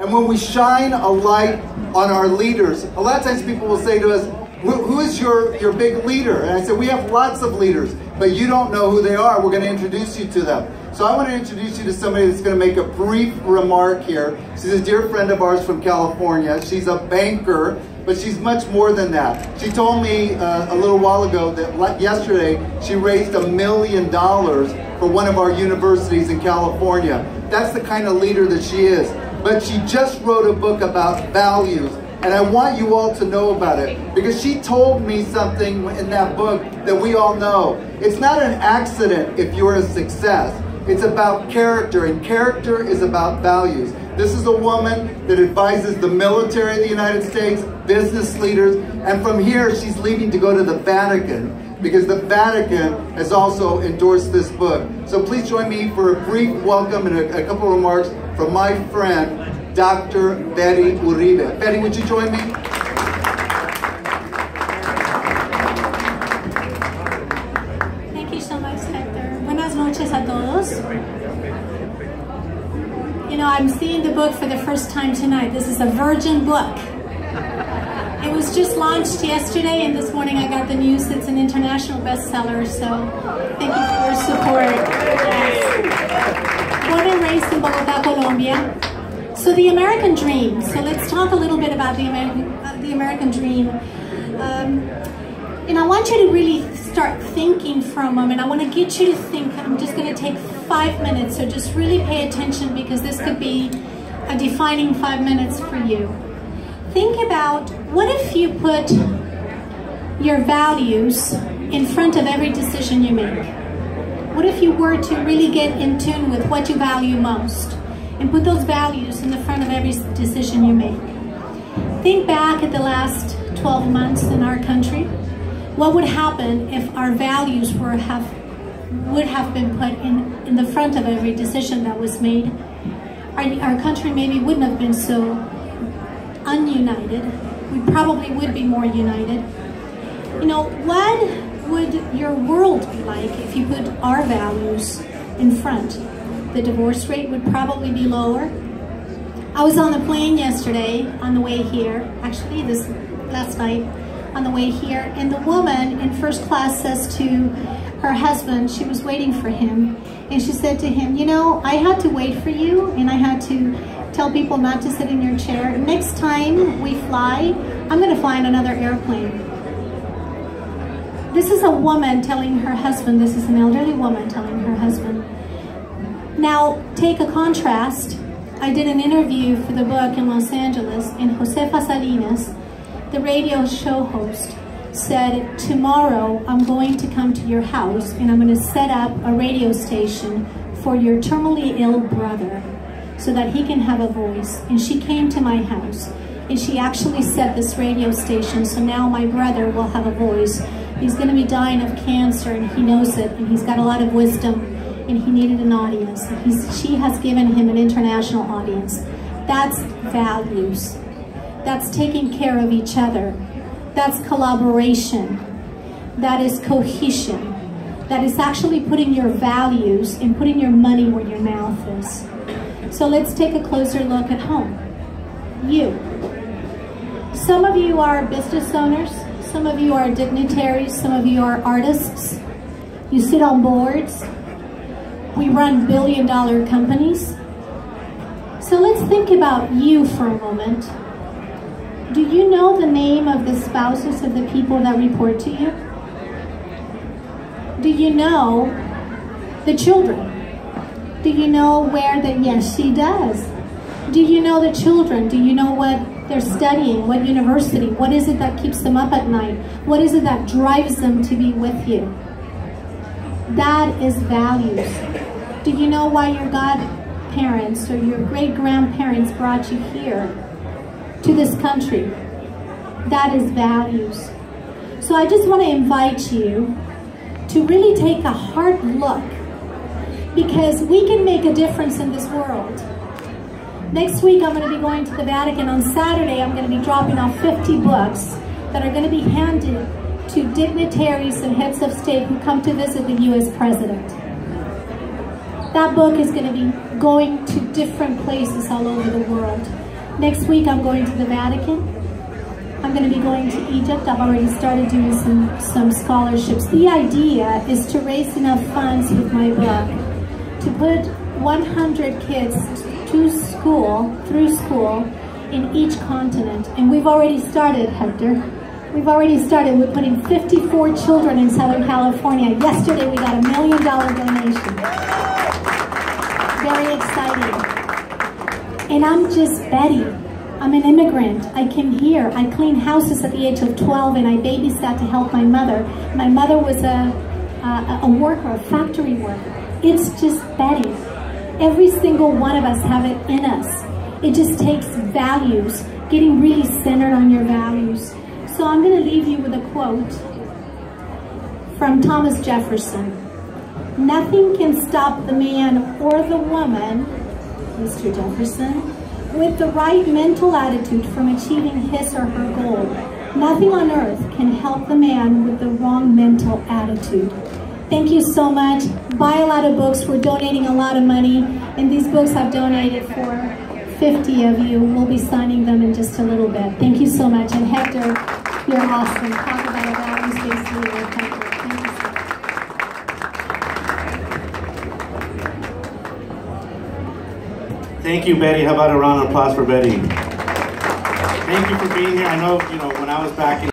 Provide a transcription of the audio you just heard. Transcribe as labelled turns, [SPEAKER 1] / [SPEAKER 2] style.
[SPEAKER 1] And when we shine a light on our leaders, a lot of times people will say to us, who is your big leader? And I said, we have lots of leaders, but you don't know who they are. We're going to introduce you to them. So I want to introduce you to somebody that's going to make a brief remark here. She's a dear friend of ours from California. She's a banker, but she's much more than that. She told me a little while ago that yesterday she raised $1 million for one of our universities in California. That's the kind of leader that she is. But she just wrote a book about values. And I want you all to know about it, because she told me something in that book that we all know. It's not an accident if you're a success. It's about character, and character is about values. This is a woman that advises the military of the United States, business leaders, and from here she's leaving to go to the Vatican, because the Vatican has also endorsed this book. So please join me for a brief welcome and a couple of remarks from my friend, Dr. Betty Uribe. Betty, would you join me?
[SPEAKER 2] Thank you so much, Hector. Buenas noches a todos. You know, I'm seeing the book for the first time tonight. This is a virgin book. It was just launched yesterday, and this morning I got the news it's an international bestseller, so thank you for your support. Yes. Born and raised in Bogotá, Colombia. So the American dream. So let's talk a little bit about the American dream. And I want you to really start thinking for a moment. I want to get you to think. I'm just going to take 5 minutes, so just really pay attention, because this could be a defining 5 minutes for you. Think about, what if you put your values in front of every decision you make? What if you were to really get in tune with what you value most, and put those values in the front of every decision you make? Think back at the last 12 months in our country. What would happen if our values would have been put in the front of every decision that was made? Our country maybe wouldn't have been so ununited. We probably would be more united. You know, what would your world be like if you put our values in front? The divorce rate would probably be lower. I was on the plane yesterday on the way here, actually this last night on the way here, and the woman in first class says to her husband, she was waiting for him, and she said to him, you know, I had to wait for you, and I had to tell people not to sit in your chair. Next time we fly, I'm going to fly in another airplane. This is a woman telling her husband, this is an elderly woman telling her husband. Now, take a contrast. I did an interview for the book in Los Angeles, and Josefa Salinas, the radio show host, said, tomorrow I'm going to come to your house and I'm going to set up a radio station for your terminally ill brother so that he can have a voice. And she came to my house, and she actually set this radio station, so now my brother will have a voice. He's going to be dying of cancer, and he knows it, and he's got a lot of wisdom, and he needed an audience. She has given him an international audience. That's values. That's taking care of each other. That's collaboration. That is cohesion. That is actually putting your values and putting your money where your mouth is. So let's take a closer look at home. You. Some of you are business owners. Some of you are dignitaries. Some of you are artists. You sit on boards. We run billion-dollar companies. So let's think about you for a moment. Do you know the name of the spouses of the people that report to you? Do you know the children? Do you know where the, yes, she does. Do you know the children? Do you know what they're studying? What university? What is it that keeps them up at night? What is it that drives them to be with you? That is values. Do you know why your godparents or your great-grandparents brought you here to this country? That is values. So I just want to invite you to really take a hard look, because we can make a difference in this world. Next week I'm going to be going to the Vatican. On Saturday I'm going to be dropping off 50 books that are going to be handed to dignitaries and heads of state who come to visit the U.S. President. That book is going to be going to different places all over the world. Next week I'm going to the Vatican. I'm going to be going to Egypt. I've already started doing some scholarships. The idea is to raise enough funds with my book to put 100 kids through school in each continent. And we've already started, Hector. We've already started. We're putting 54 children in Southern California. Yesterday we got $1 million donation. Very exciting. And I'm just Betty. I'm an immigrant. I came here. I cleaned houses at the age of 12 and I babysat to help my mother. My mother was a worker, a factory worker. It's just Betty. Every single one of us have it in us. It just takes values, getting really centered on your values. So I'm going to leave you with a quote from Thomas Jefferson. Nothing can stop the man or the woman, Mr. Jefferson, with the right mental attitude from achieving his or her goal. Nothing on earth can help the man with the wrong mental attitude. Thank you so much. Buy a lot of books. We're donating a lot of money. And these books I've donated for 50 of you. We'll be signing them in just a little bit. Thank you so much. And Hector, you're awesome. Talk about a values-based leader. Thank you.
[SPEAKER 3] Thank you, Betty. How about a round of applause for Betty? Thank you for being here. I know, when I was back in